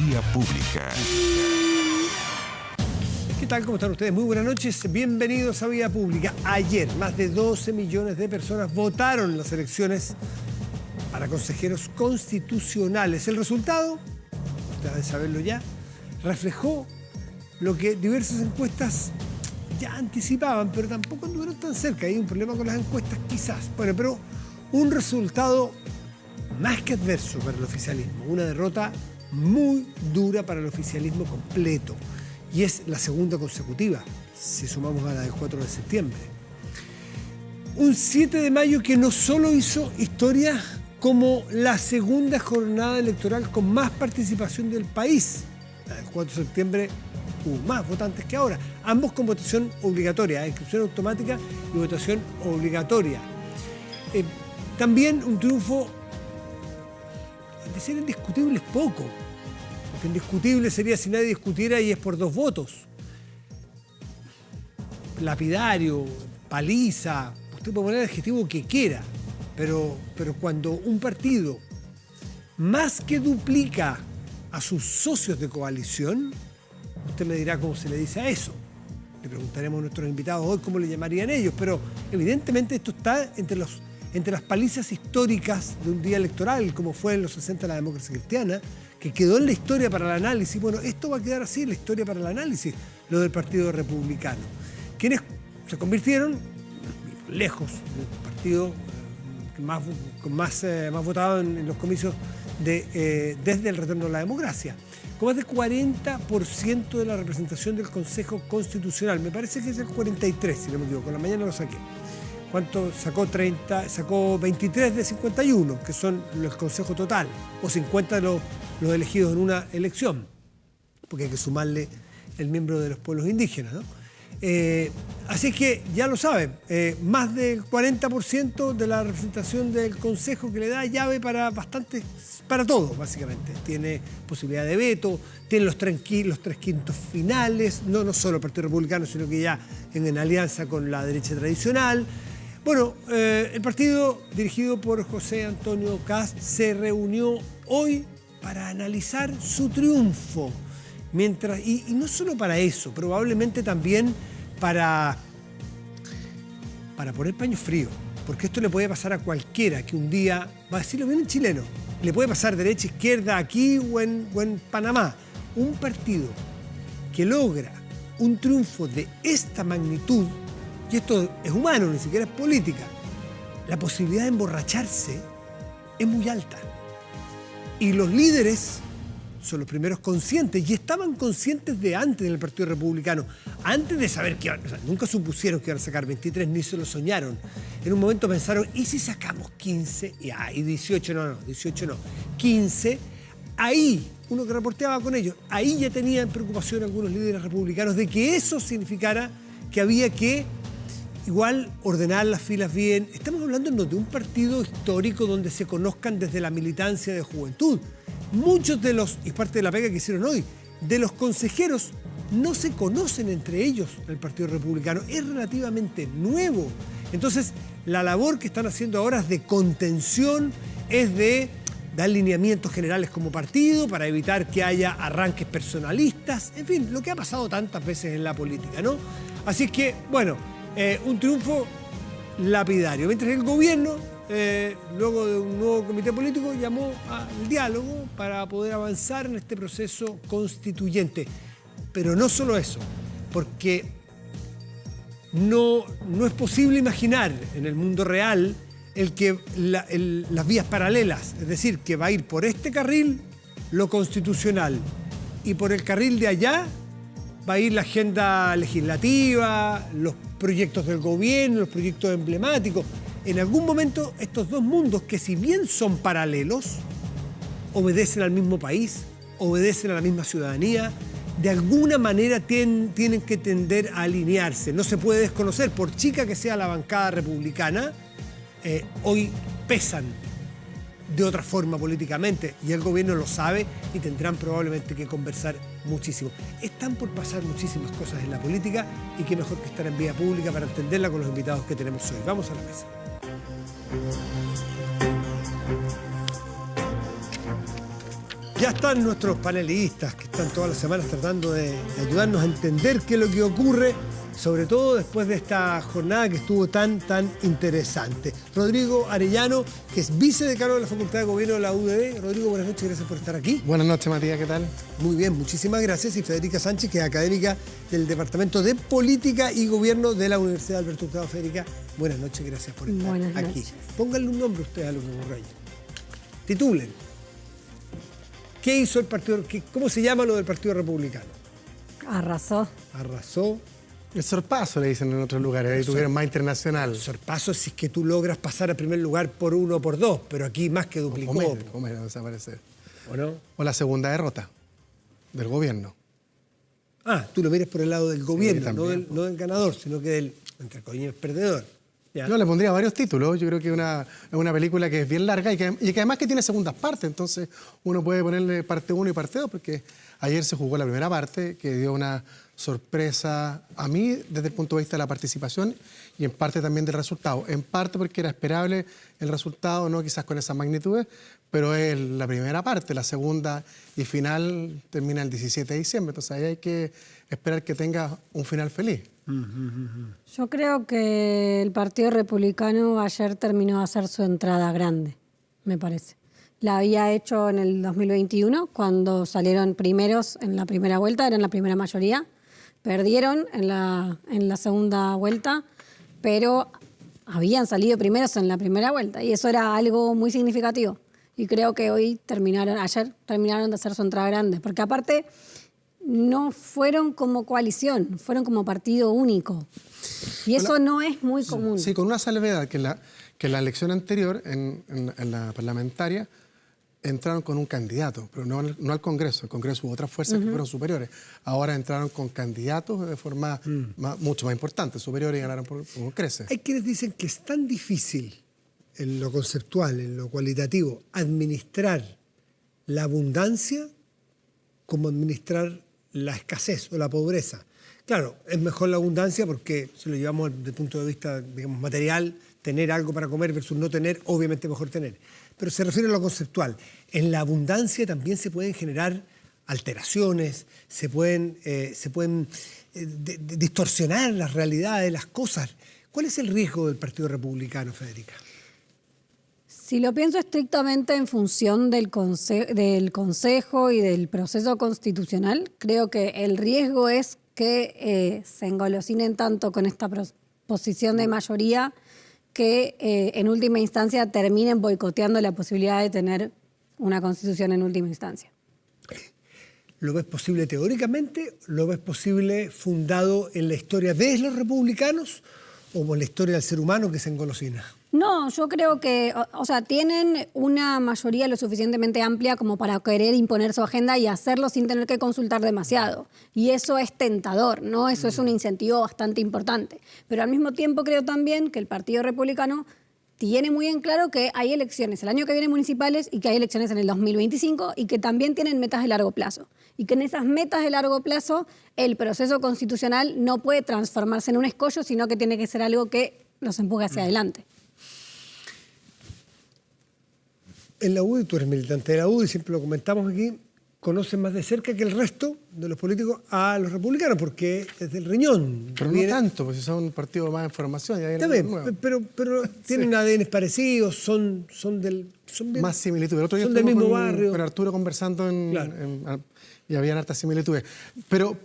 Vía Pública. ¿Qué tal? ¿Cómo están ustedes? Muy buenas noches. Bienvenidos a Vía Pública. Ayer, más de 12 millones de personas votaron en las elecciones para consejeros constitucionales. El resultado, ustedes deben saberlo ya, reflejó lo que diversas encuestas ya anticipaban, pero tampoco anduvieron tan cerca. Hay un problema con las encuestas, quizás. Bueno, pero un resultado más que adverso para el oficialismo. Una derrota muy dura para el oficialismo completo. Y es la segunda consecutiva, si sumamos a la del 4 de septiembre. Un 7 de mayo que no solo hizo historia como la segunda jornada electoral con más participación del país. La del 4 de septiembre hubo más votantes que ahora. Ambos con votación obligatoria, inscripción automática y votación obligatoria. También un triunfo, de ser indiscutible, es poco. Porque indiscutible sería si nadie discutiera y es por 2 votos. Lapidario, paliza, usted puede poner el adjetivo que quiera, pero cuando un partido más que duplica a sus socios de coalición, usted me dirá cómo se le dice a eso. Le preguntaremos a nuestros invitados hoy cómo le llamarían ellos, pero evidentemente esto está entre las palizas históricas de un día electoral, como fue en los 60 la democracia cristiana, que quedó en la historia para el análisis. Bueno, esto va a quedar así en la historia para el análisis, lo del Partido Republicano. Quienes se convirtieron, lejos, el partido más votado en los comicios desde el retorno a la democracia, con más del 40% de la representación del Consejo Constitucional. Me parece que es el 43, si no me equivoco, la mañana lo saqué. ¿Cuánto sacó? 23 de 51, que son el Consejo total, o 50 los elegidos en una elección, porque hay que sumarle el miembro de los pueblos indígenas, ¿no? Así que ya lo saben, más del 40% de la representación del Consejo, que le da llave para todo, básicamente. Tiene posibilidad de veto, tiene los tres quintos finales, no solo el Partido Republicano, sino que ya en alianza con la derecha tradicional. Bueno, el partido dirigido por José Antonio Kast se reunió hoy para analizar su triunfo. Y no solo para eso, probablemente también para poner paño frío. Porque esto le puede pasar a cualquiera que un día, va a decirlo bien en chileno, le puede pasar derecha, izquierda, aquí o en Panamá. Un partido que logra un triunfo de esta magnitud, y esto es humano, ni siquiera es política, la posibilidad de emborracharse es muy alta. Y los líderes son los primeros conscientes, y estaban conscientes de antes en el Partido Republicano, antes de saber que iban, nunca supusieron que iban a sacar 23, ni se lo soñaron. En un momento pensaron, ¿y si sacamos 15? Y 18 no, 15. Ahí, uno que reporteaba con ellos, ahí ya tenían preocupación algunos líderes republicanos de que eso significara que había que igual ordenar las filas bien. Estamos hablando no de un partido histórico donde se conozcan desde la militancia de juventud. Muchos de los, y es parte de la pega que hicieron hoy, de los consejeros no se conocen entre ellos en el Partido Republicano. Es relativamente nuevo. Entonces, la labor que están haciendo ahora es de contención, es de dar lineamientos generales como partido para evitar que haya arranques personalistas. En fin, lo que ha pasado tantas veces en la política, ¿no? Así que, bueno, un triunfo lapidario. Mientras el gobierno, luego de un nuevo comité político, llamó al diálogo para poder avanzar en este proceso constituyente. Pero no solo eso, porque no es posible imaginar en el mundo real las vías paralelas. Es decir, que va a ir por este carril lo constitucional y por el carril de allá va a ir la agenda legislativa, los proyectos del gobierno, los proyectos emblemáticos. En algún momento estos dos mundos, que si bien son paralelos, obedecen al mismo país, obedecen a la misma ciudadanía, de alguna manera tienen que tender a alinearse. No se puede desconocer, por chica que sea la bancada republicana, hoy pesan de otra forma políticamente, y el gobierno lo sabe y tendrán probablemente que conversar muchísimo. Están por pasar muchísimas cosas en la política y qué mejor que estar en vía pública para entenderla con los invitados que tenemos hoy. Vamos a la mesa. Ya están nuestros panelistas que están todas las semanas tratando de ayudarnos a entender qué es lo que ocurre, sobre todo después de esta jornada que estuvo tan interesante. Rodrigo Arellano, que es vicedecano de la Facultad de Gobierno de la UDD. Rodrigo, buenas noches, gracias por estar aquí. Buenas noches, Matías, ¿qué tal? Muy bien, muchísimas gracias. Y Federica Sánchez, que es académica del Departamento de Política y Gobierno de la Universidad Alberto Hurtado. Federica, buenas noches, gracias por estar aquí. Pónganle un nombre ustedes a lo que ocurre ahí. Titulen. ¿Qué hizo el partido? ¿Cómo se llama lo del Partido Republicano? Arrasó. Arrasó. El sorpaso, le dicen en otros lugares, ahí tuvieron más internacional. El sorpaso si es que tú logras pasar al primer lugar por 1 o por 2, pero aquí más que duplicó. O menos desaparecer. ¿O no? O la segunda derrota del gobierno. Ah, tú lo miras por el lado del gobierno, sí, no del ganador, sino que del, entre comillas, perdedor. ¿Ya? Yo le pondría varios títulos. Yo creo que es una película que es bien larga y que además que tiene segundas partes. Entonces uno puede ponerle parte 1 y parte 2 porque ayer se jugó la primera parte que dio una sorpresa a mí desde el punto de vista de la participación y en parte también del resultado. En parte porque era esperable el resultado, no quizás con esas magnitudes, pero es la primera parte. La segunda y final termina el 17 de diciembre. Entonces ahí hay que esperar que tenga un final feliz. Yo creo que el Partido Republicano ayer terminó de hacer su entrada grande, me parece. La había hecho en el 2021, cuando salieron primeros en la primera vuelta, eran la primera mayoría. Perdieron en la segunda vuelta, pero habían salido primeros en la primera vuelta y eso era algo muy significativo. Y creo que ayer terminaron de hacer su entrada grande, porque aparte no fueron como coalición, fueron como partido único. Y eso no es muy común. Sí, con una salvedad, que en la elección anterior, en la parlamentaria, entraron con un candidato, pero no al Congreso. El Congreso hubo otras fuerzas que fueron superiores. Ahora entraron con candidatos de forma mucho más importante, superiores, y ganaron por creces. Hay quienes dicen que es tan difícil en lo conceptual, en lo cualitativo, administrar la abundancia como administrar la escasez o la pobreza. Claro, es mejor la abundancia porque si lo llevamos desde el punto de vista, digamos, material, tener algo para comer versus no tener, obviamente mejor tener. Pero se refiere a lo conceptual. En la abundancia también se pueden generar alteraciones, se pueden distorsionar las realidades, las cosas. ¿Cuál es el riesgo del Partido Republicano, Federica? Si lo pienso estrictamente en función del Consejo y del proceso constitucional, creo que el riesgo es que se engolosinen tanto con esta posición de mayoría que en última instancia terminen boicoteando la posibilidad de tener una constitución en última instancia. ¿Lo ves posible teóricamente? ¿Lo ves posible fundado en la historia de los republicanos o en la historia del ser humano que se engolosina? No, yo creo que, tienen una mayoría lo suficientemente amplia como para querer imponer su agenda y hacerlo sin tener que consultar demasiado. Y eso es tentador, ¿no? Eso es un incentivo bastante importante. Pero al mismo tiempo creo también que el Partido Republicano tiene muy en claro que hay elecciones el año que viene municipales y que hay elecciones en el 2025 y que también tienen metas de largo plazo. Y que en esas metas de largo plazo el proceso constitucional no puede transformarse en un escollo, sino que tiene que ser algo que los empuje hacia adelante. En la UDI, tú eres militante de la UDI, siempre lo comentamos aquí, conocen más de cerca que el resto de los políticos a los republicanos, porque es del riñón. Pero no tanto, porque son un partido más en formación. Está bien, pero tienen ADN parecidos, son más similitudes. El otro día son del mismo con barrio. Con Arturo conversando y habían hartas similitudes. Pero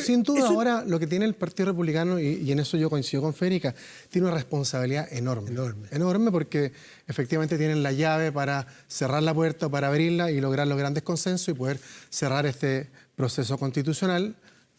sin duda eso, ahora lo que tiene el Partido Republicano, y en eso yo coincido con Federica, tiene una responsabilidad enorme porque efectivamente tienen la llave para cerrar la puerta, para abrirla y lograr los grandes consensos y poder cerrar este proceso constitucional,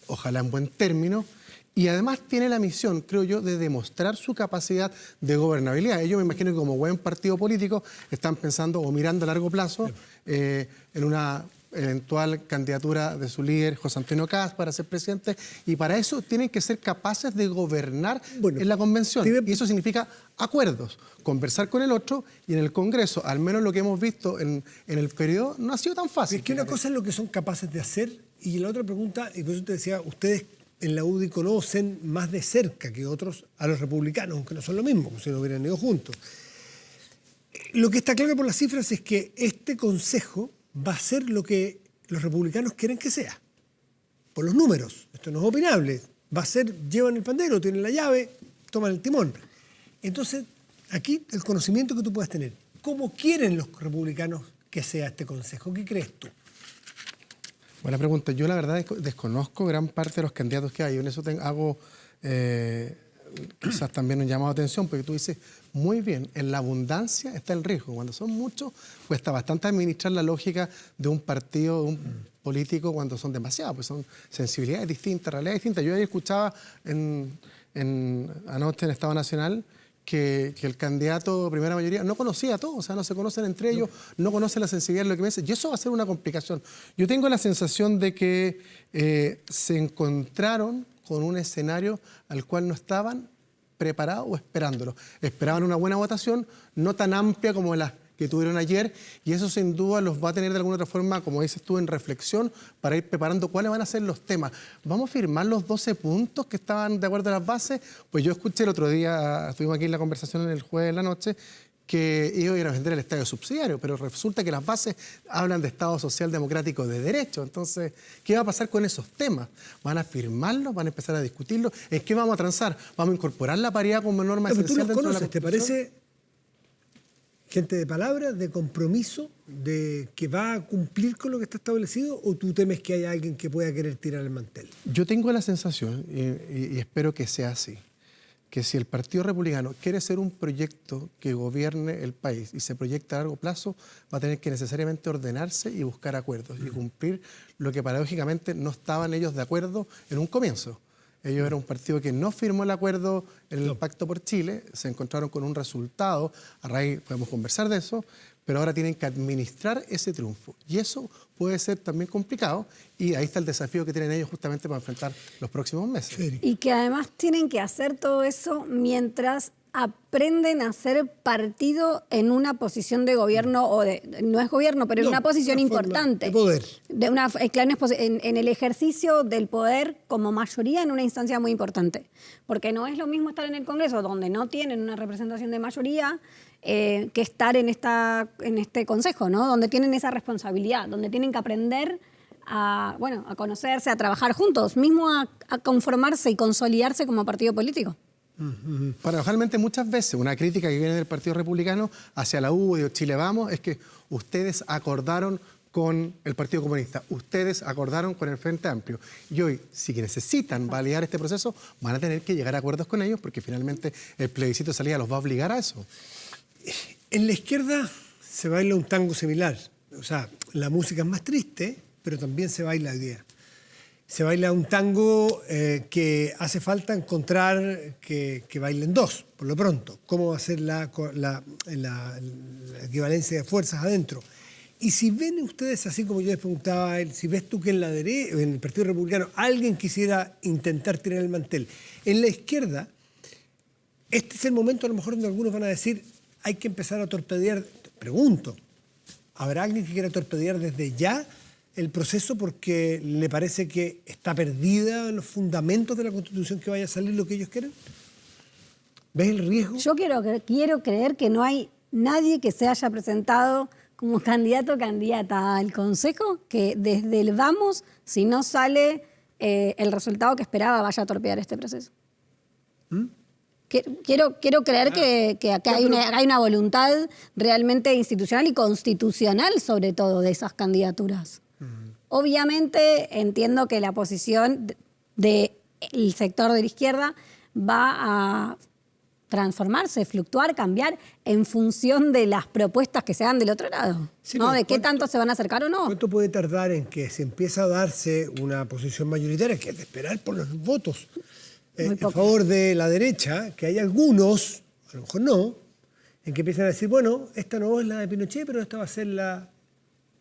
ojalá en buen término. Y además tiene la misión, creo yo, de demostrar su capacidad de gobernabilidad. Ellos me imagino que como buen partido político están pensando o mirando a largo plazo en una eventual candidatura de su líder, José Antonio Kast, para ser presidente, y para eso tienen que ser capaces de gobernar en la convención. Y eso significa acuerdos, conversar con el otro, y en el Congreso, al menos lo que hemos visto en el periodo, no ha sido tan fácil. Es que una cosa es lo que son capaces de hacer, y la otra pregunta, y por eso te decía, ustedes en la UDI conocen más de cerca que otros a los republicanos, aunque no son lo mismo, como si no hubieran ido juntos. Lo que está claro por las cifras es que este Consejo va a ser lo que los republicanos quieren que sea. Por los números, esto no es opinable. Va a ser, llevan el pandero, tienen la llave, toman el timón. Entonces, aquí el conocimiento que tú puedes tener. ¿Cómo quieren los republicanos que sea este consejo? ¿Qué crees tú? Buena pregunta. Yo la verdad desconozco gran parte de los candidatos que hay. En eso hago quizás también un llamado de atención, porque tú dices, muy bien, en la abundancia está el riesgo. Cuando son muchos, cuesta bastante administrar la lógica de un partido, de un político, cuando son demasiados, pues son sensibilidades distintas, realidades distintas. Yo ayer escuchaba anoche en Estado Nacional que el candidato de primera mayoría no conocía a todos, o sea, no se conocen entre ellos, no conocen la sensibilidad de lo que me dice, y eso va a ser una complicación. Yo tengo la sensación de que se encontraron con un escenario al cual no estaban preparados o esperándolo. Esperaban una buena votación, no tan amplia como las que tuvieron ayer, y eso sin duda los va a tener de alguna otra forma, como dices tú, en reflexión para ir preparando cuáles van a ser los temas. ¿Vamos a firmar los 12 puntos que estaban de acuerdo a las bases? Pues yo escuché el otro día, estuvimos aquí en la conversación en el jueves de la noche, que ellos iban a vender el Estado subsidiario, pero resulta que las bases hablan de Estado social democrático de derecho. Entonces, ¿qué va a pasar con esos temas? ¿Van a firmarlos? ¿Van a empezar a discutirlos? ¿En qué vamos a transar? ¿Vamos a incorporar la paridad como norma esencial dentro de la Constitución? ¿Te parece gente de palabra, de compromiso, de que va a cumplir con lo que está establecido, o tú temes que haya alguien que pueda querer tirar el mantel? Yo tengo la sensación, y espero que sea así, que si el Partido Republicano quiere ser un proyecto que gobierne el país y se proyecta a largo plazo, va a tener que necesariamente ordenarse y buscar acuerdos y cumplir lo que paradójicamente no estaban ellos de acuerdo en un comienzo. Ellos eran un partido que no firmó el acuerdo en el Pacto por Chile, se encontraron con un resultado, a raíz podemos conversar de eso, pero ahora tienen que administrar ese triunfo. Y eso puede ser también complicado, y ahí está el desafío que tienen ellos justamente para enfrentar los próximos meses. Y que además tienen que hacer todo eso mientras aprenden a ser partido en una posición de gobierno, no es gobierno, pero en una posición importante. De poder. En el ejercicio del poder como mayoría en una instancia muy importante. Porque no es lo mismo estar en el Congreso, donde no tienen una representación de mayoría, que estar en este consejo, ¿no? Donde tienen esa responsabilidad, donde tienen que aprender a conocerse, a trabajar juntos, mismo a conformarse y consolidarse como partido político. Paradojalmente, muchas veces una crítica que viene del Partido Republicano hacia la U y de Chile Vamos es que ustedes acordaron con el Partido Comunista, ustedes acordaron con el Frente Amplio, y hoy, si necesitan validar este proceso, van a tener que llegar a acuerdos con ellos, porque finalmente el plebiscito de salida los va a obligar a eso. En la izquierda se baila un tango similar. O sea, la música es más triste, pero también se baila hoy día. Se baila un tango que hace falta encontrar que bailen dos, por lo pronto. ¿Cómo va a ser la equivalencia de fuerzas adentro? Y si ven ustedes, así como yo les preguntaba a él, si ves tú que en el Partido Republicano alguien quisiera intentar tirar el mantel, en la izquierda, este es el momento a lo mejor donde algunos van a decir, hay que empezar a torpedear. Pregunto, ¿habrá alguien que quiera torpedear desde ya el proceso porque le parece que está perdida en los fundamentos de la Constitución, que vaya a salir lo que ellos quieren? ¿Ves el riesgo? Yo quiero creer que no hay nadie que se haya presentado como candidato o candidata al Consejo que desde el vamos, si no sale el resultado que esperaba, vaya a torpedear este proceso. Quiero creer que hay una voluntad realmente institucional y constitucional, sobre todo, de esas candidaturas. Obviamente entiendo que la posición del sector de la izquierda va a transformarse, fluctuar, cambiar en función de las propuestas que se hagan del otro lado, sí, ¿no? De qué tanto se van a acercar o no. ¿Cuánto puede tardar en que se empiece a darse una posición mayoritaria, que es de esperar por los votos en favor de la derecha, que hay algunos, a lo mejor no, en que empiezan a decir, bueno, esta no es la de Pinochet, pero esta va a ser la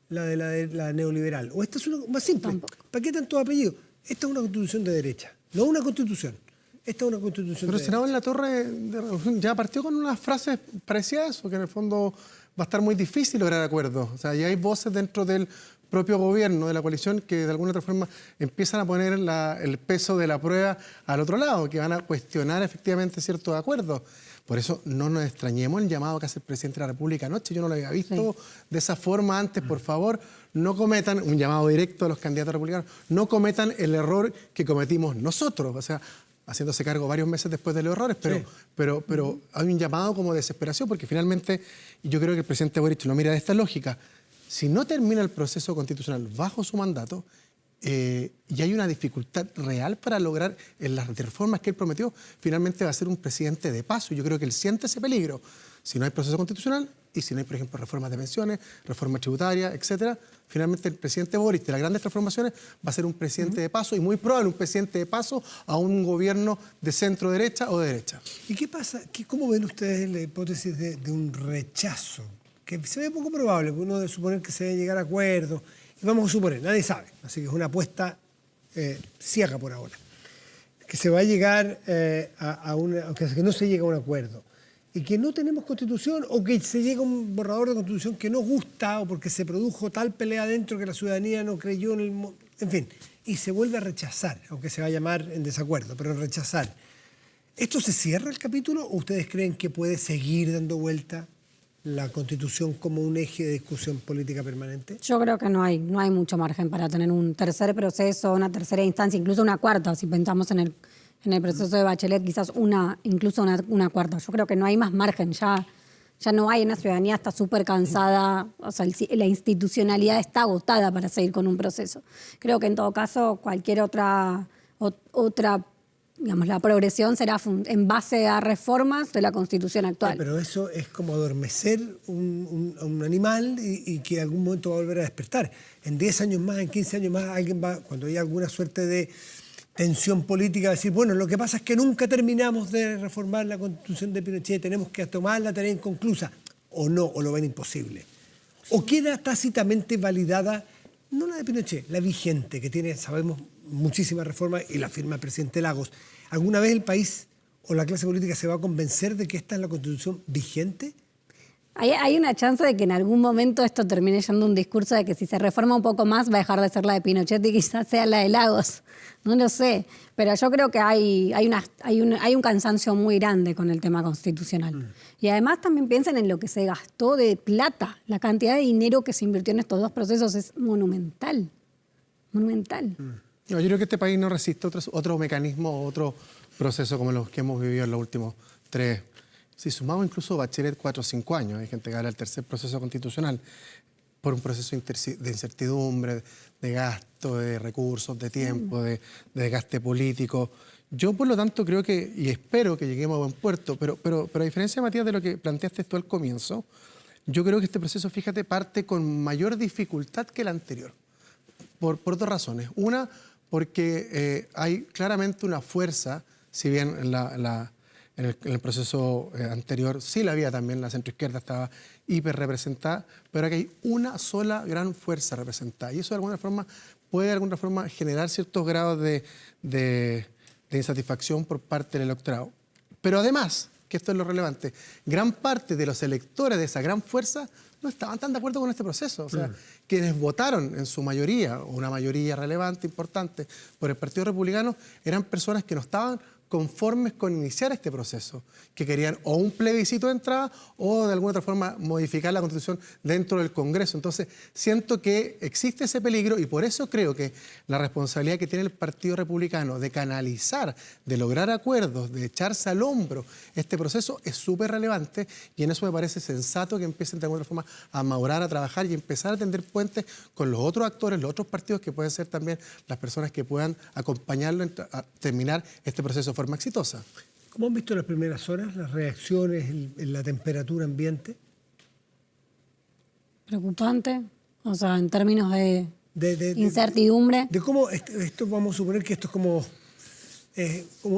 neoliberal? O esta es una más simple. Tampoco. ¿Para qué tantos apellidos? Esta es una constitución de derecha, no una constitución. Esta es una constitución Pero de Senado derecha. en la Torre ya partió con unas frases parecidas a eso, que en el fondo va a estar muy difícil lograr acuerdos. O sea, ya hay voces dentro del propio gobierno, de la coalición, que de alguna otra forma empiezan a poner el peso de la prueba al otro lado, que van a cuestionar efectivamente ciertos acuerdos. Por eso no nos extrañemos el llamado que hace el presidente de la República anoche. Yo no lo había visto de esa forma antes. Por favor, no cometan, un llamado directo a los candidatos republicanos, no cometan el error que cometimos nosotros. O sea, haciéndose cargo varios meses después de los errores, pero hay un llamado como de desesperación, porque finalmente, y yo creo que el presidente Boric lo mira de esta lógica, si no termina el proceso constitucional bajo su mandato, y hay una dificultad real para lograr las reformas que él prometió, finalmente va a ser un presidente de paso. Yo creo que él siente ese peligro. Si no hay proceso constitucional y si no hay, por ejemplo, reformas de pensiones, reformas tributarias, etcétera, finalmente el presidente Boric de las grandes transformaciones va a ser un presidente de paso y muy probable un presidente de paso a un gobierno de centro-derecha o de derecha. ¿Y qué pasa? ¿Cómo ven ustedes la hipótesis de un rechazo? Que se ve poco probable, porque uno debe suponer que se debe llegar a acuerdos. Y vamos a suponer, nadie sabe, así que es una apuesta ciega por ahora. Que se va a llegar que no se llega a un acuerdo. Y que no tenemos constitución, o que se llega a un borrador de constitución que no gusta, o porque se produjo tal pelea dentro que la ciudadanía no creyó en el... En fin, y se vuelve a rechazar, aunque se va a llamar en desacuerdo, pero rechazar. ¿Esto se cierra el capítulo o ustedes creen que puede seguir dando vuelta la Constitución como un eje de discusión política permanente? Yo creo que no hay mucho margen para tener un tercer proceso, una tercera instancia, incluso una cuarta, si pensamos en el proceso de Bachelet, quizás incluso una cuarta. Yo creo que no hay más margen, ya no hay, una ciudadanía está súper cansada, o sea, la institucionalidad está agotada para seguir con un proceso. Creo que en todo caso cualquier otra digamos, la progresión será en base a reformas de la Constitución actual. Pero eso es como adormecer un animal y que en algún momento va a volver a despertar. En 10 años más, en 15 años más, alguien va, cuando haya alguna suerte de tensión política, a decir, bueno, lo que pasa es que nunca terminamos de reformar la Constitución de Pinochet, tenemos que tomar la tarea inconclusa. O no, o lo ven imposible. O queda tácitamente validada, no la de Pinochet, la vigente, que tiene, sabemos, muchísimas reformas y la firma el presidente Lagos. ¿Alguna vez el país o la clase política se va a convencer de que esta es la Constitución vigente? Hay una chance de que en algún momento esto termine yendo un discurso de que si se reforma un poco más va a dejar de ser la de Pinochet y quizás sea la de Lagos. No lo sé, pero yo creo que hay un cansancio muy grande con el tema constitucional. Y además también piensen en lo que se gastó de plata. La cantidad de dinero que se invirtió en estos dos procesos es monumental. Monumental. No, yo creo que este país no resiste otro mecanismo, otro proceso como los que hemos vivido en los últimos 3. Si sumamos incluso Bachelet 4 o 5 años, hay gente que habla del tercer proceso constitucional, por un proceso de incertidumbre, de gasto, de recursos, de tiempo, de desgaste político. Yo, por lo tanto, creo que, y espero que lleguemos a buen puerto, pero a diferencia, Matías, de lo que planteaste tú al comienzo, yo creo que este proceso, fíjate, parte con mayor dificultad que el anterior, por 2 razones. Una, porque hay claramente una fuerza, si bien en el proceso anterior sí la había también, la centroizquierda estaba hiper representada, pero aquí hay una sola gran fuerza representada. Y eso de alguna forma puede de alguna forma generar ciertos grados de insatisfacción por parte del electorado. Pero además, que esto es lo relevante, gran parte de los electores de esa gran fuerza no estaban tan de acuerdo con este proceso. O sea, quienes votaron en su mayoría, o una mayoría relevante, importante, por el Partido Republicano, eran personas que no estaban conformes con iniciar este proceso, que querían o un plebiscito de entrada o de alguna otra forma modificar la Constitución dentro del Congreso. Entonces, siento que existe ese peligro y por eso creo que la responsabilidad que tiene el Partido Republicano de canalizar, de lograr acuerdos, de echarse al hombro este proceso es súper relevante y en eso me parece sensato que empiecen de alguna forma a madurar, a trabajar y empezar a tender puentes con los otros actores, los otros partidos que pueden ser también las personas que puedan acompañarlo a terminar este proceso de forma exitosa. ¿Cómo han visto las primeras horas, las reacciones, la temperatura ambiente? Preocupante, o sea, en términos de incertidumbre. De cómo, esto vamos a suponer que esto es como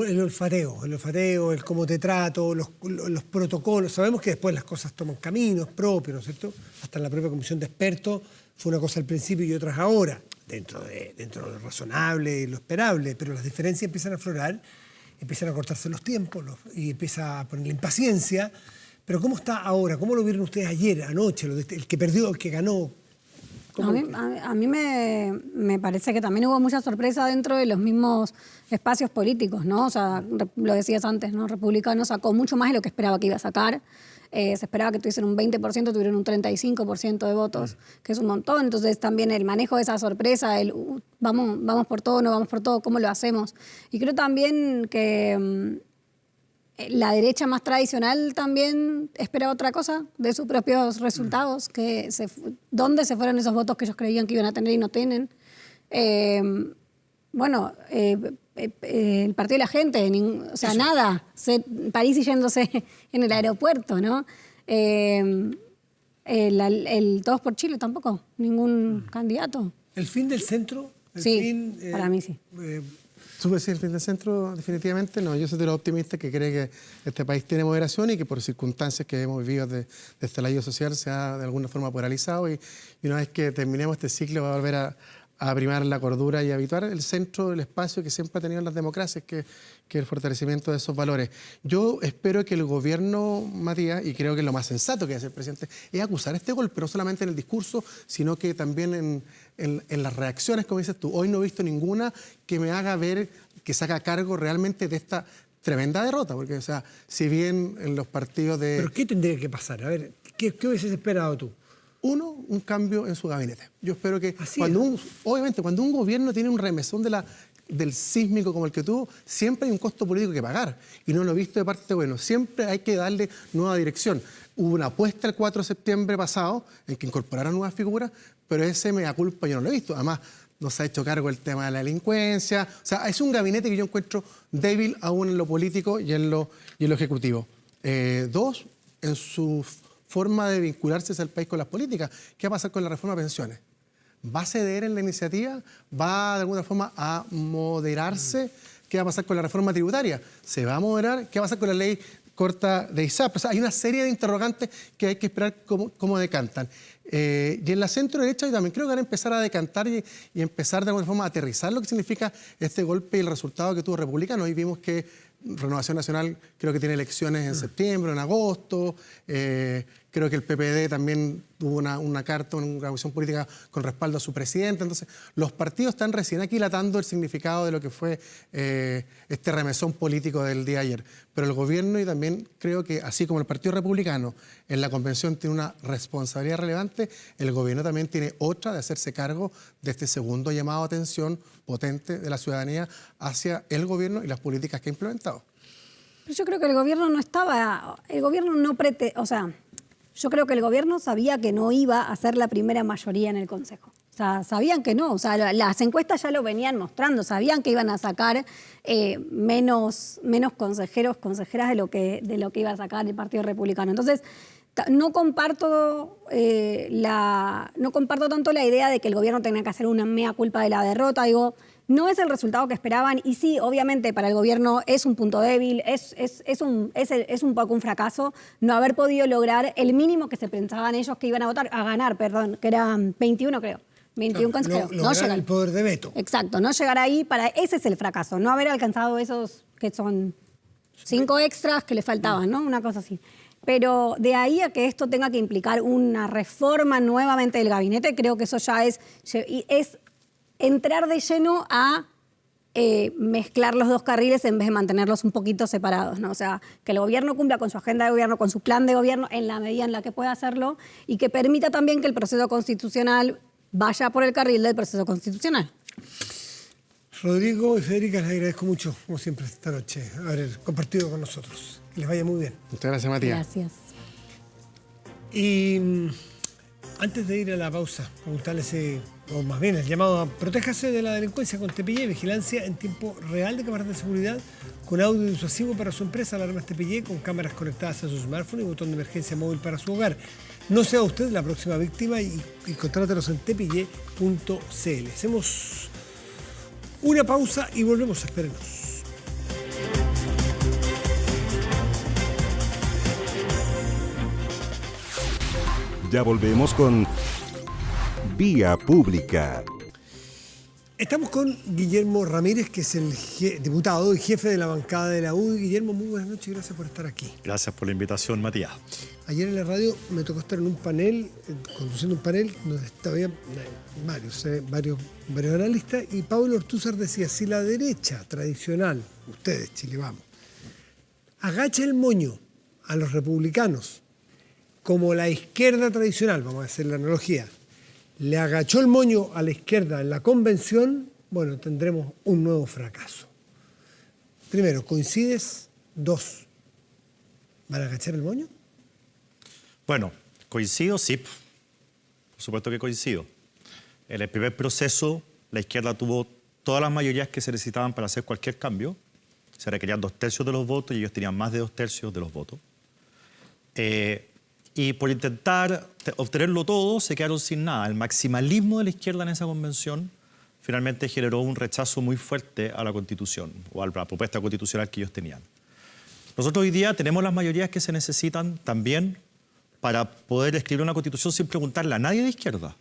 el olfateo, el cómo te trato, los protocolos. Sabemos que después las cosas toman caminos propios, ¿no es cierto? Hasta en la propia comisión de expertos fue una cosa al principio y otras ahora, dentro de lo razonable y lo esperable, pero las diferencias empiezan a aflorar, empiezan a cortarse los tiempos y empieza a poner la impaciencia. Pero ¿cómo está ahora? ¿Cómo lo vieron ustedes ayer, anoche? El que perdió, el que ganó. A mí me parece que también hubo mucha sorpresa dentro de los mismos espacios políticos, ¿no? O sea, lo decías antes, ¿no? Republicano sacó mucho más de lo que esperaba que iba a sacar. Se esperaba que tuviesen un 20%, tuvieron un 35% de votos, que es un montón. Entonces también el manejo de esa sorpresa, vamos por todo, no vamos por todo, ¿cómo lo hacemos? Y creo también que la derecha más tradicional también espera otra cosa de sus propios resultados, dónde se fueron esos votos que ellos creían que iban a tener y no tienen. El partido de la gente, nada, París yéndose en el aeropuerto, ¿no? el Todos por Chile tampoco, ningún candidato. ¿El fin del centro? Sí, para mí sí. ¿Tú decís el fin del centro? Definitivamente no. Yo soy de los optimistas que cree que este país tiene moderación y que por circunstancias que hemos vivido de este estallido social se ha de alguna forma polarizado y una vez que terminemos este ciclo va a volver a primar la cordura y a habituar el centro del espacio que siempre ha tenido en las democracias, que el fortalecimiento de esos valores. Yo espero que el gobierno, Matías, y creo que lo más sensato que hace el presidente, es acusar este golpe, no solamente en el discurso, sino que también en las reacciones, como dices tú. Hoy no he visto ninguna que me haga ver que se haga cargo realmente de esta tremenda derrota, porque, o sea, si bien en los partidos de... ¿Pero qué tendría que pasar? A ver, ¿qué hubieses esperado tú? Uno, un cambio en su gabinete. Yo espero que obviamente cuando un gobierno tiene un remesón del sísmico como el que tuvo, siempre hay un costo político que pagar. Y no lo he visto de parte de gobierno. Siempre hay que darle nueva dirección. Hubo una apuesta el 4 de septiembre pasado en que incorporaron nuevas figuras, pero ese mea culpa yo no lo he visto. Además, no se ha hecho cargo el tema de la delincuencia. O sea, es un gabinete que yo encuentro débil aún en lo político y en lo ejecutivo. Dos, en su forma de vincularse al país con las políticas. ¿Qué va a pasar con la reforma de pensiones? ¿Va a ceder en la iniciativa? ¿Va de alguna forma a moderarse? ¿Qué va a pasar con la reforma tributaria? ¿Se va a moderar? ¿Qué va a pasar con la ley corta de ISAP? O sea, hay una serie de interrogantes que hay que esperar cómo decantan. Y en la centro derecha yo también creo que van a empezar a decantar y empezar de alguna forma a aterrizar lo que significa este golpe y el resultado que tuvo Republicano. Hoy vimos que Renovación Nacional creo que tiene elecciones en septiembre, en agosto. Creo que el PPD también tuvo una carta, una cuestión política con respaldo a su presidente. Entonces, los partidos están recién aquilatando el significado de lo que fue este remesón político del día de ayer. Pero el gobierno, y también creo que así como el Partido Republicano en la convención tiene una responsabilidad relevante, el gobierno también tiene otra de hacerse cargo de este segundo llamado a atención potente de la ciudadanía hacia el gobierno y las políticas que ha implementado. Pero yo creo que el gobierno yo creo que el gobierno sabía que no iba a ser la primera mayoría en el Consejo. O sea, sabían que no. O sea, las encuestas ya lo venían mostrando. Sabían que iban a sacar menos consejeros, consejeras de lo que iba a sacar el Partido Republicano. Entonces, no comparto tanto la idea de que el gobierno tenga que hacer una mea culpa de la derrota. Digo, no es el resultado que esperaban y sí, obviamente para el gobierno es un punto débil, es un poco un fracaso no haber podido lograr el mínimo que se pensaban ellos que iban a ganar, que eran 21 creo. 21 consejeros. No llegar el poder de veto. Exacto, no llegar ahí, ese es el fracaso, no haber alcanzado esos que son 5 extras que le faltaban, ¿no? Una cosa así. Pero de ahí a que esto tenga que implicar una reforma nuevamente del gabinete, creo que eso ya es entrar de lleno a mezclar los dos carriles en vez de mantenerlos un poquito separados, ¿no? O sea, que el gobierno cumpla con su agenda de gobierno, con su plan de gobierno en la medida en la que pueda hacerlo y que permita también que el proceso constitucional vaya por el carril del proceso constitucional. Rodrigo y Federica, les agradezco mucho, como siempre, esta noche, haber compartido con nosotros. Que les vaya muy bien. Muchas gracias, Matías. Gracias. Y antes de ir a la pausa, preguntarles, o más bien el llamado a protéjase de la delincuencia con TPY, vigilancia en tiempo real de cámaras de seguridad, con audio disuasivo para su empresa, alarmas TPY, con cámaras conectadas a su smartphone y botón de emergencia móvil para su hogar. No sea usted la próxima víctima y contrátelos en tpy.cl. Hacemos una pausa y volvemos, espérenos. Ya volvemos con Vía Pública. Estamos con Guillermo Ramírez, que es el diputado y jefe de la bancada de la UDI. Guillermo, muy buenas noches y gracias por estar aquí. Gracias por la invitación, Matías. Ayer en la radio me tocó estar en un panel, conduciendo un panel donde había varios analistas, y Pablo Ortúzar decía, si la derecha tradicional, ustedes, Chile Vamos, agacha el moño a los republicanos, como la izquierda tradicional, vamos a hacer la analogía, le agachó el moño a la izquierda en la convención, bueno, tendremos un nuevo fracaso. Primero, ¿coincides? 2, ¿van a agachar el moño? Bueno, coincido, sí. Por supuesto que coincido. En el primer proceso, la izquierda tuvo todas las mayorías que se necesitaban para hacer cualquier cambio. Se requerían 2/3 de los votos y ellos tenían más de 2/3 de los votos. Y por intentar obtenerlo todo, se quedaron sin nada. El maximalismo de la izquierda en esa convención finalmente generó un rechazo muy fuerte a la Constitución o a la propuesta constitucional que ellos tenían. Nosotros hoy día tenemos las mayorías que se necesitan también para poder escribir una Constitución sin preguntarle a nadie de izquierda.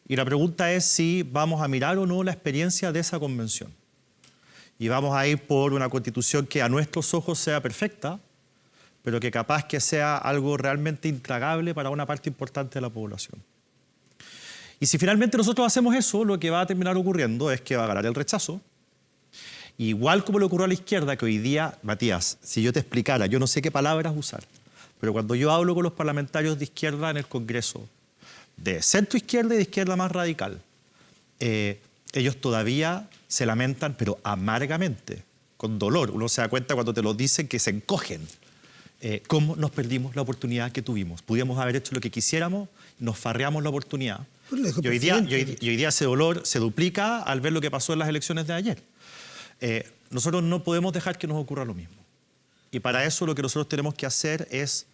Y la pregunta es si vamos a mirar o no la experiencia de esa convención. Y vamos a ir por una Constitución que a nuestros ojos sea perfecta, pero que capaz que sea algo realmente intragable para una parte importante de la población. Y si finalmente nosotros hacemos eso, lo que va a terminar ocurriendo es que va a ganar el rechazo. Igual como le ocurrió a la izquierda, que hoy día, Matías, si yo te explicara, yo no sé qué palabras usar, pero cuando yo hablo con los parlamentarios de izquierda en el Congreso, de centro izquierda y de izquierda más radical, ellos todavía se lamentan, pero amargamente, con dolor. Uno se da cuenta cuando te lo dicen que se encogen. Cómo nos perdimos la oportunidad que tuvimos. Pudimos haber hecho lo que quisiéramos, nos farreamos la oportunidad. Y hoy día ese dolor se duplica al ver lo que pasó en las elecciones de ayer. Nosotros no podemos dejar que nos ocurra lo mismo. Y para eso lo que nosotros tenemos que hacer es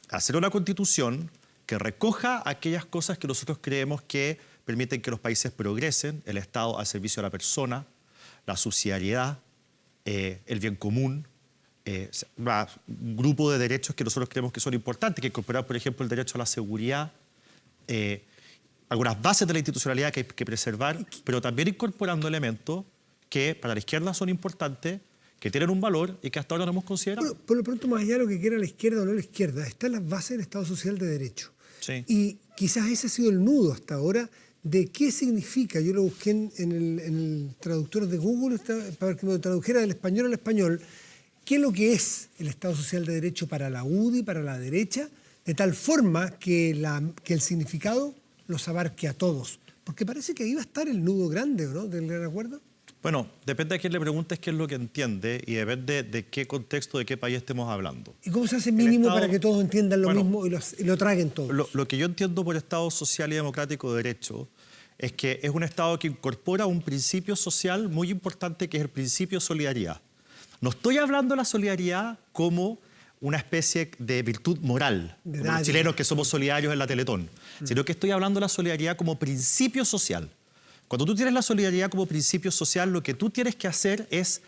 hacer una Constitución que recoja aquellas cosas que nosotros creemos que permiten que los países progresen, el Estado al servicio de la persona, la subsidiariedad, el bien común, un grupo de derechos que nosotros creemos que son importantes, que incorporar, por ejemplo, el derecho a la seguridad, algunas bases de la institucionalidad que hay que preservar, pero también incorporando elementos que para la izquierda son importantes, que tienen un valor y que hasta ahora no hemos considerado. Bueno, por lo pronto, más allá de lo que quiera la izquierda o no la izquierda, están las bases del Estado Social de Derecho. Sí. Y quizás ese ha sido el nudo hasta ahora de qué significa. Yo lo busqué en el traductor de Google para que me lo tradujera del español al español. ¿Qué es lo que es el Estado Social de Derecho para la UDI, para la derecha? De tal forma que el significado los abarque a todos. Porque parece que ahí va a estar el nudo grande, ¿no?, del gran acuerdo. Bueno, depende de quién le preguntes qué es lo que entiende y depende de qué contexto, de qué país estemos hablando. ¿Y cómo se hace mínimo Estado, para que todos entiendan lo mismo y lo traguen todos? Lo que yo entiendo por Estado social y democrático de derecho es que es un Estado que incorpora un principio social muy importante, que es el principio de solidaridad. No estoy hablando de la solidaridad como una especie de virtud moral, como los chilenos que somos solidarios en la Teletón, sino que estoy hablando de la solidaridad como principio social. Cuando tú tienes la solidaridad como principio social, lo que tú tienes que hacer es,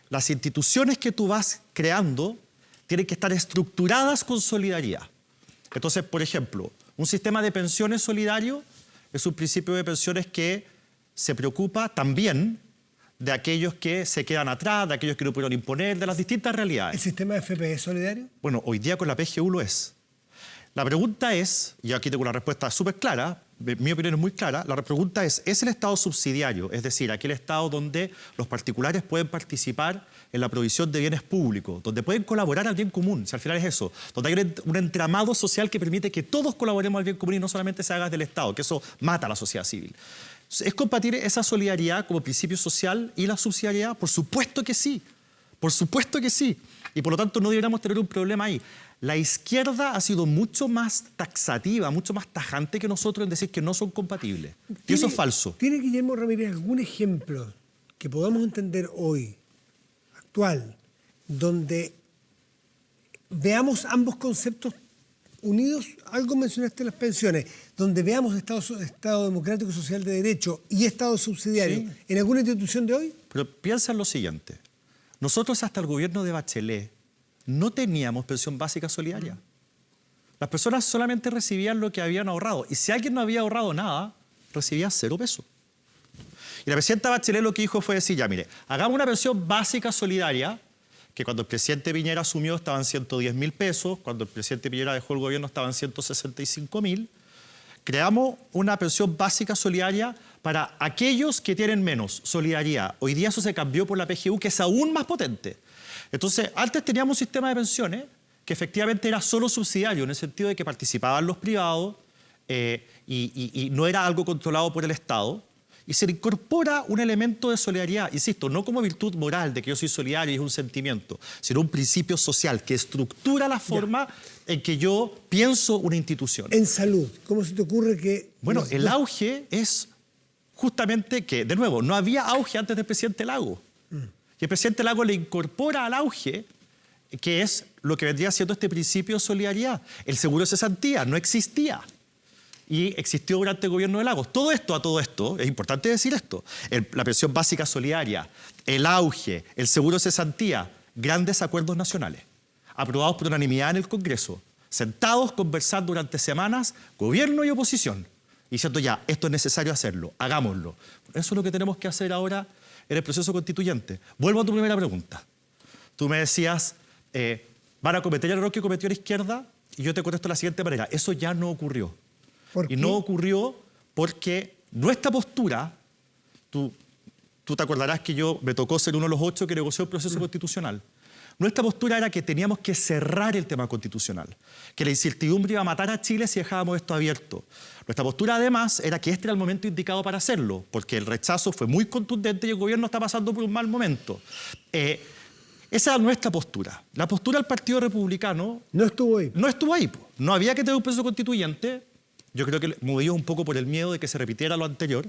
las instituciones que tú vas creando tienen que estar estructuradas con solidaridad. Entonces, por ejemplo, un sistema de pensiones solidario es un principio de pensiones que se preocupa también de aquellos que se quedan atrás, de aquellos que no pudieron imponer, de las distintas realidades. ¿El sistema de FP es solidario? Bueno, hoy día con la PGU lo es. La pregunta es, y aquí tengo una respuesta súper clara, mi opinión es muy clara, la pregunta es el Estado subsidiario, es decir, aquel Estado donde los particulares pueden participar en la provisión de bienes públicos, donde pueden colaborar al bien común, si al final es eso, donde hay un entramado social que permite que todos colaboremos al bien común y no solamente se haga del Estado, que eso mata a la sociedad civil. ¿Es compatible esa solidaridad como principio social y la subsidiariedad? Por supuesto que sí, por supuesto que sí. Y por lo tanto no deberíamos tener un problema ahí. La izquierda ha sido mucho más taxativa, mucho más tajante que nosotros en decir que no son compatibles. Y eso es falso. ¿Tiene Guillermo Ramírez algún ejemplo que podamos entender hoy, actual, donde veamos ambos conceptos unidos? Algo mencionaste en las pensiones, donde veamos Estado democrático social de derecho y Estado subsidiario, ¿sí?, en alguna institución de hoy. Pero piensa en lo siguiente. Nosotros hasta el gobierno de Bachelet no teníamos pensión básica solidaria. Las personas solamente recibían lo que habían ahorrado. Y si alguien no había ahorrado nada, recibía 0 pesos. Y la presidenta Bachelet lo que dijo fue decir, ya mire, hagamos una pensión básica solidaria que cuando el presidente Piñera asumió estaban 110.000 pesos, cuando el presidente Piñera dejó el gobierno estaban 165.000. Creamos una pensión básica solidaria para aquellos que tienen menos, solidaridad. Hoy día eso se cambió por la PGU, que es aún más potente. Entonces, antes teníamos un sistema de pensiones que efectivamente era solo subsidiario, en el sentido de que participaban los privados y no era algo controlado por el Estado. Y se le incorpora un elemento de solidaridad, insisto, no como virtud moral de que yo soy solidario y es un sentimiento, sino un principio social que estructura la forma en que yo pienso una institución. En salud, ¿cómo se te ocurre que...? Bueno, el auge es justamente que, de nuevo, no había auge antes del presidente Lagos. Y el presidente Lagos le incorpora al auge, que es lo que vendría siendo este principio de solidaridad. El seguro de cesantía no existía. Y existió durante el gobierno de Lagos. Todo esto, es importante decir esto, la pensión básica solidaria, el auge, el seguro de cesantía, grandes acuerdos nacionales, aprobados por unanimidad en el Congreso, sentados, conversando durante semanas, gobierno y oposición, diciendo ya, esto es necesario hacerlo, hagámoslo. Eso es lo que tenemos que hacer ahora en el proceso constituyente. Vuelvo a tu primera pregunta. Tú me decías, ¿van a cometer el error que cometió la izquierda? Y yo te contesto de la siguiente manera, eso ya no ocurrió. Y no ocurrió porque nuestra postura, tú te acordarás que me tocó ser uno de los 8 que negoció el proceso constitucional. Nuestra postura era que teníamos que cerrar el tema constitucional, que la incertidumbre iba a matar a Chile si dejábamos esto abierto. Nuestra postura además era que este era el momento indicado para hacerlo, porque el rechazo fue muy contundente y el gobierno está pasando por un mal momento. Esa era nuestra postura. La postura del Partido Republicano... No estuvo ahí. No estuvo ahí. No había que tener un proceso constituyente. Yo creo que movidos un poco por el miedo de que se repitiera lo anterior.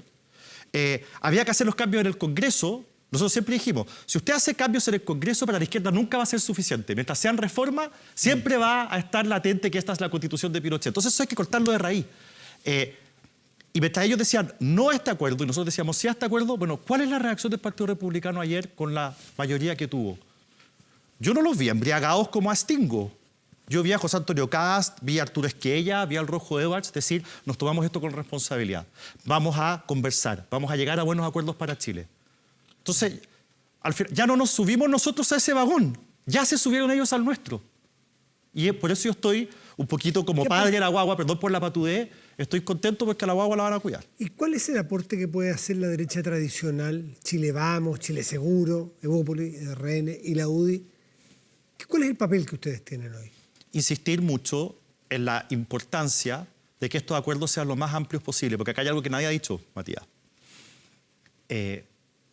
Había que hacer los cambios en el Congreso. Nosotros siempre dijimos, si usted hace cambios en el Congreso, para la izquierda nunca va a ser suficiente. Mientras sean reformas, siempre va a estar latente que esta es la Constitución de Pinochet. Entonces eso hay que cortarlo de raíz. Y mientras ellos decían no a este acuerdo, y nosotros decíamos sí a este acuerdo, bueno, ¿cuál es la reacción del Partido Republicano ayer con la mayoría que tuvo? Yo no los vi embriagados como a Stingo. Yo vi a José Antonio Cast, vi a Arturo Esquella, vi al Rojo Edwards decir, nos tomamos esto con responsabilidad. Vamos a conversar, vamos a llegar a buenos acuerdos para Chile. Entonces, al final, ya no nos subimos nosotros a ese vagón, ya se subieron ellos al nuestro. Y por eso yo estoy un poquito como padre de la guagua, perdón por la patudez, estoy contento porque a la guagua la van a cuidar. ¿Y cuál es el aporte que puede hacer la derecha tradicional, Chile Vamos, Chile Seguro, Evópolis, RN y la UDI? ¿Cuál es el papel que ustedes tienen hoy? Insistir mucho en la importancia de que estos acuerdos sean lo más amplios posible, porque acá hay algo que nadie ha dicho, Matías.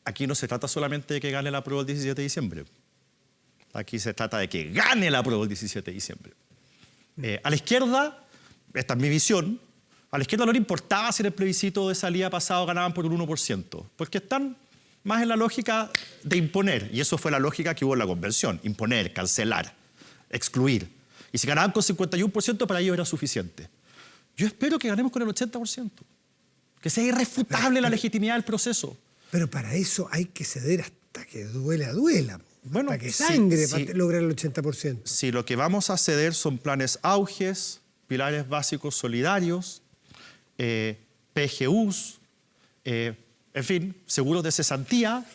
Aquí no se trata solamente de que gane la prueba el 17 de diciembre. Aquí se trata de que gane la prueba el 17 de diciembre. A la izquierda, esta es mi visión, a la izquierda no le importaba si en el plebiscito de salida pasado ganaban por un 1%, porque están más en la lógica de imponer, y eso fue la lógica que hubo en la convención, imponer, cancelar, excluir. Y si ganaban con 51%, para ellos era suficiente. Yo espero que ganemos con el 80%, que sea irrefutable la legitimidad del proceso. Pero para eso hay que ceder hasta que duela, bueno, hasta que sangre sí. para lograr el 80%. Si lo que vamos a ceder son planes auges, pilares básicos solidarios, PGUs, en fin, seguros de cesantía,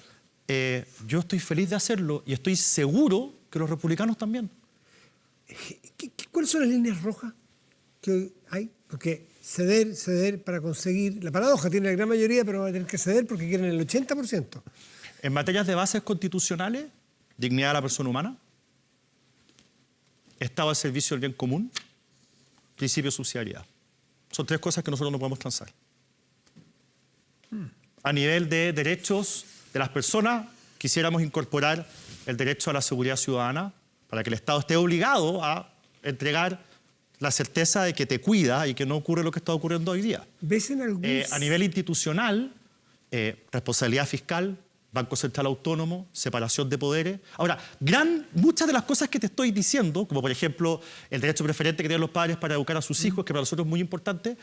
yo estoy feliz de hacerlo y estoy seguro que los republicanos también. ¿Cuáles son las líneas rojas que hay? Porque ceder para conseguir... La paradoja tiene la gran mayoría, pero van a tener que ceder porque quieren el 80%. En materias de bases constitucionales, dignidad de la persona humana, Estado al servicio del bien común, principio de subsidiariedad. Son 3 cosas que nosotros no podemos transar. A nivel de derechos de las personas, quisiéramos incorporar el derecho a la seguridad ciudadana para que el Estado esté obligado a entregar la certeza de que te cuida y que no ocurre lo que está ocurriendo hoy día. ¿Ves en algún... A nivel institucional, responsabilidad fiscal, Banco Central Autónomo, separación de poderes. Ahora, muchas de las cosas que te estoy diciendo, como por ejemplo el derecho preferente que tienen los padres para educar a sus hijos, que para nosotros es muy importante,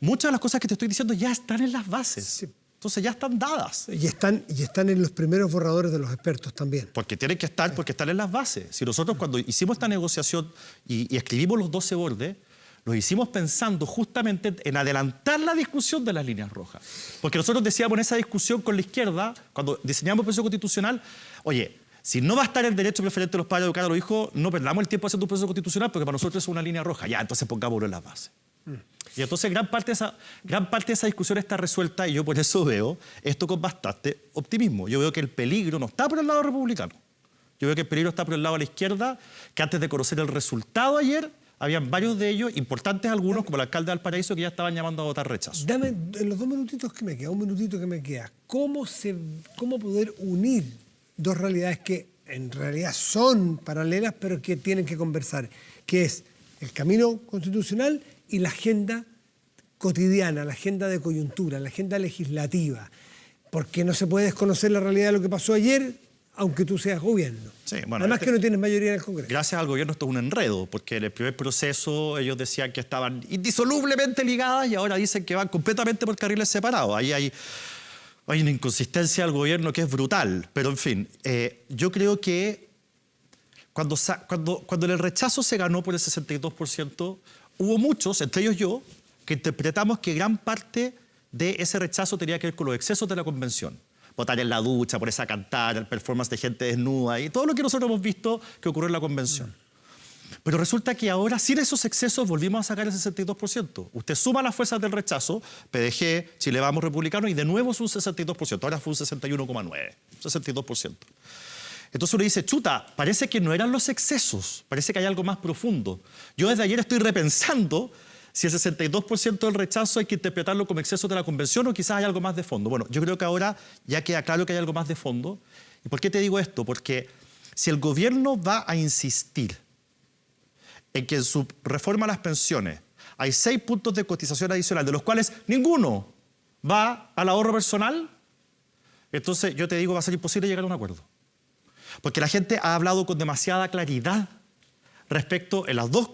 muchas de las cosas que te estoy diciendo ya están en las bases. Sí. Entonces ya están dadas. Y están en los primeros borradores de los expertos también. Porque tienen que estar, porque están en las bases. Si nosotros cuando hicimos esta negociación y escribimos los 12 bordes, los hicimos pensando justamente en adelantar la discusión de las líneas rojas. Porque nosotros decíamos en esa discusión con la izquierda, cuando diseñamos el proceso constitucional, oye, Si no va a estar el derecho preferente de los padres a educar a los hijos, no perdamos el tiempo haciendo un proceso constitucional porque para nosotros es una línea roja. Ya, entonces pongámoslo en las bases. Y entonces gran parte de esa discusión está resuelta y yo por eso veo esto con bastante optimismo. Yo veo que el peligro no está por el lado republicano. Yo veo que el peligro está por el lado de la izquierda, que antes de conocer el resultado ayer, habían varios de ellos, importantes algunos, como el alcalde de Valparaíso, que ya estaban llamando a votar rechazo. Dame en los 2 minutitos que me queda, 1 minutito que me queda, ¿cómo poder unir dos realidades que en realidad son paralelas, pero que tienen que conversar? Que es el camino constitucional y la agenda cotidiana, la agenda de coyuntura, la agenda legislativa. Porque no se puede desconocer la realidad de lo que pasó ayer, aunque tú seas gobierno. Sí, bueno, además que no tienes mayoría en el Congreso. Gracias al gobierno esto es un enredo, porque en el primer proceso ellos decían que estaban indisolublemente ligadas y ahora dicen que van completamente por carriles separados. Ahí hay una inconsistencia del gobierno que es brutal. Pero en fin, yo creo que cuando en el rechazo se ganó por el 62%, hubo muchos, entre ellos yo, que interpretamos que gran parte de ese rechazo tenía que ver con los excesos de la convención. Votar en la ducha, por esa cantar, el performance de gente desnuda y todo lo que nosotros hemos visto que ocurrió en la convención. Pero resulta que ahora, sin esos excesos, volvimos a sacar el 62%. Usted suma las fuerzas del rechazo, PDG, Chile Vamos, Republicano, y de nuevo es un 62%. Ahora fue un 61,9%, 62%. Entonces uno dice, chuta, parece que no eran los excesos, parece que hay algo más profundo. Yo desde ayer estoy repensando si el 62% del rechazo hay que interpretarlo como exceso de la convención o quizás hay algo más de fondo. Bueno, yo creo que ahora ya queda claro que hay algo más de fondo. ¿Y por qué te digo esto? Porque si el gobierno va a insistir en que en su reforma a las pensiones hay 6 puntos de cotización adicional, de los cuales ninguno va al ahorro personal, entonces yo te digo va a ser imposible llegar a un acuerdo. Porque la gente ha hablado con demasiada claridad respecto en las dos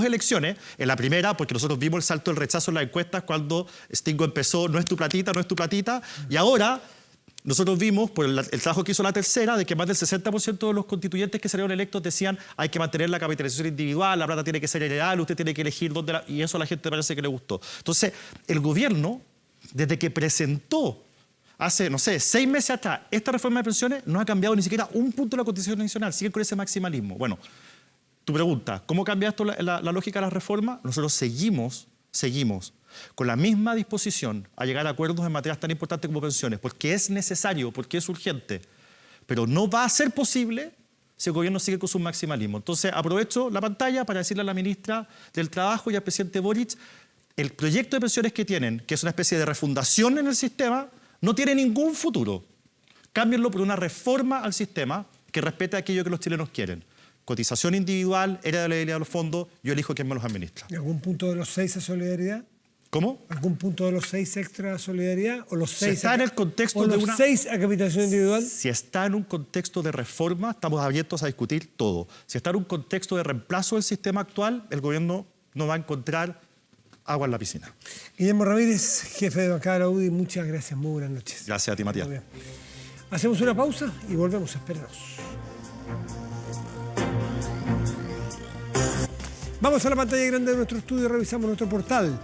elecciones. En la primera, porque nosotros vimos el salto del rechazo en las encuestas cuando Stingo empezó, no es tu platita, no es tu platita, y ahora nosotros vimos por el trabajo que hizo la tercera de que más del 60% de los constituyentes que salieron electos decían hay que mantener la capitalización individual, la plata tiene que ser heredal, usted tiene que elegir dónde y eso a la gente parece que le gustó. Entonces, el gobierno, desde que presentó hace, no sé, 6 meses atrás, esta reforma de pensiones no ha cambiado ni siquiera un punto de la Constitución Nacional, sigue con ese maximalismo. Bueno, tu pregunta, ¿cómo cambia esto la lógica de la reforma? Nosotros seguimos con la misma disposición a llegar a acuerdos en materias tan importantes como pensiones, porque es necesario, porque es urgente, pero no va a ser posible si el gobierno sigue con su maximalismo. Entonces, aprovecho la pantalla para decirle a la ministra del Trabajo y al presidente Boric, el proyecto de pensiones que tienen, que es una especie de refundación en el sistema, no tiene ningún futuro. Cámbienlo por una reforma al sistema que respete aquello que los chilenos quieren. Cotización individual, heredabilidad de los fondos, yo elijo quién me los administra. ¿Y algún punto de los 6 a solidaridad? ¿Cómo? ¿Algún punto de los 6 extra a solidaridad? ¿O los 6 está en el contexto de una 6 a capitalización individual? Si está en un contexto de reforma, estamos abiertos a discutir todo. Si está en un contexto de reemplazo del sistema actual, el gobierno no va a encontrar agua en la piscina. Guillermo Ramírez, jefe de bancada de la UDI, muchas gracias, muy buenas noches. Gracias a ti, Matías. Muy bien. Hacemos una pausa y volvemos, espérenos. Vamos a la pantalla grande de nuestro estudio y revisamos nuestro portal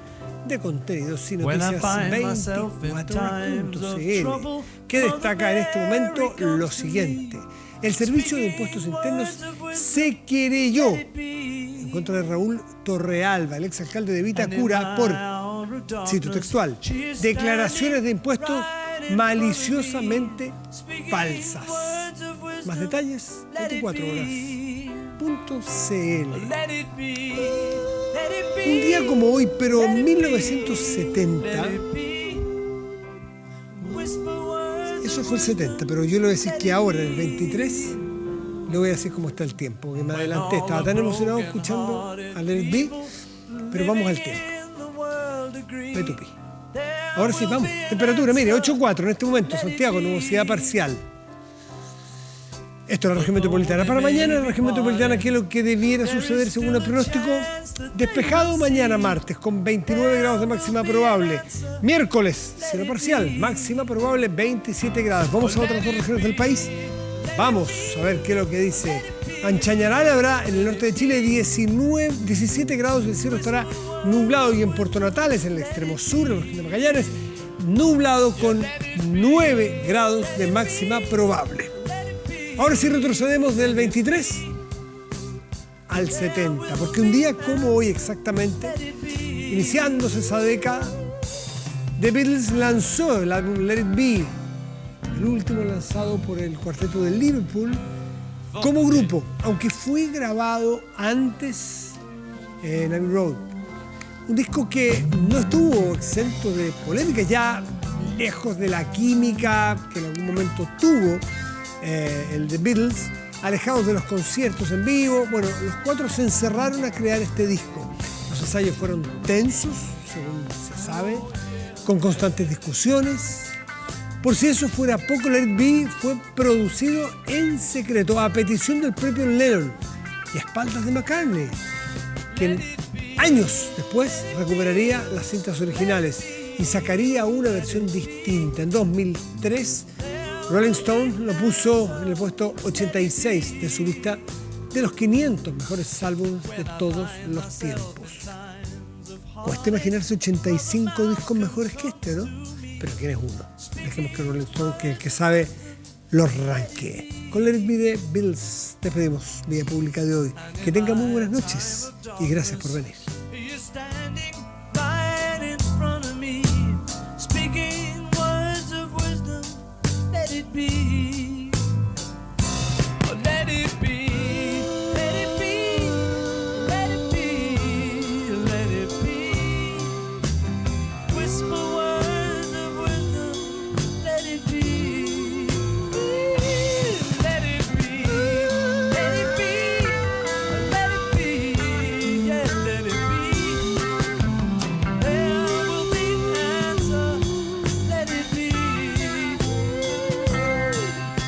de contenidos y noticias 24horas.cl, que destaca en este momento lo siguiente. El Servicio de Impuestos Internos se querelló en contra de Raúl Torrealba, el exalcalde de Vitacura, por, cito textual, declaraciones de impuestos maliciosamente falsas. Más detalles, 24horas.cl. Un día como hoy, pero en 1970, eso fue el 70, pero yo le voy a decir que ahora, en el 23, le voy a decir cómo está el tiempo, porque me adelanté, estaba tan emocionado escuchando a Let It Be, pero vamos al tiempo. P2P. Ahora sí, vamos. Temperatura, mire, 8.4 en este momento, Santiago, nubosidad parcial. Esto es la región metropolitana. Para mañana, la región metropolitana, ¿qué es lo que debiera suceder según el pronóstico? Despejado mañana martes, con 29 grados de máxima probable. Miércoles, cielo parcial, máxima probable 27 grados. Vamos a otras 2 regiones del país. Vamos a ver qué es lo que dice. Anchañaral habrá en el norte de Chile 17 grados, el cielo estará nublado, y en Puerto Natales, en el extremo sur, en la región de Magallanes, nublado con 9 grados de máxima probable. Ahora sí retrocedemos del 23 al 70, porque un día como hoy exactamente, iniciándose esa década, The Beatles lanzó el álbum Let It Be, el último lanzado por el cuarteto de Liverpool, como grupo, aunque fue grabado antes en Abbey Road. Un disco que no estuvo exento de polémica, ya lejos de la química que en algún momento tuvo el The Beatles, alejados de los conciertos en vivo. Bueno, los cuatro se encerraron a crear este disco. Los ensayos fueron tensos, según se sabe, con constantes discusiones. Por si eso fuera poco, Let It Be fue producido en secreto a petición del propio Lennon y a espaldas de McCartney, quien años después recuperaría las cintas originales y sacaría una versión distinta. En 2003, Rolling Stone lo puso en el puesto 86 de su lista de los 500 mejores álbumes de todos los tiempos. Cuesta imaginarse 85 discos mejores que este, ¿no? Pero ¿quién es uno? Dejemos que Rolling Stone, que el que sabe, los ranquee. Con Let It Be de Beatles despedimos Vía Pública de hoy. Que tengan muy buenas noches y gracias por venir.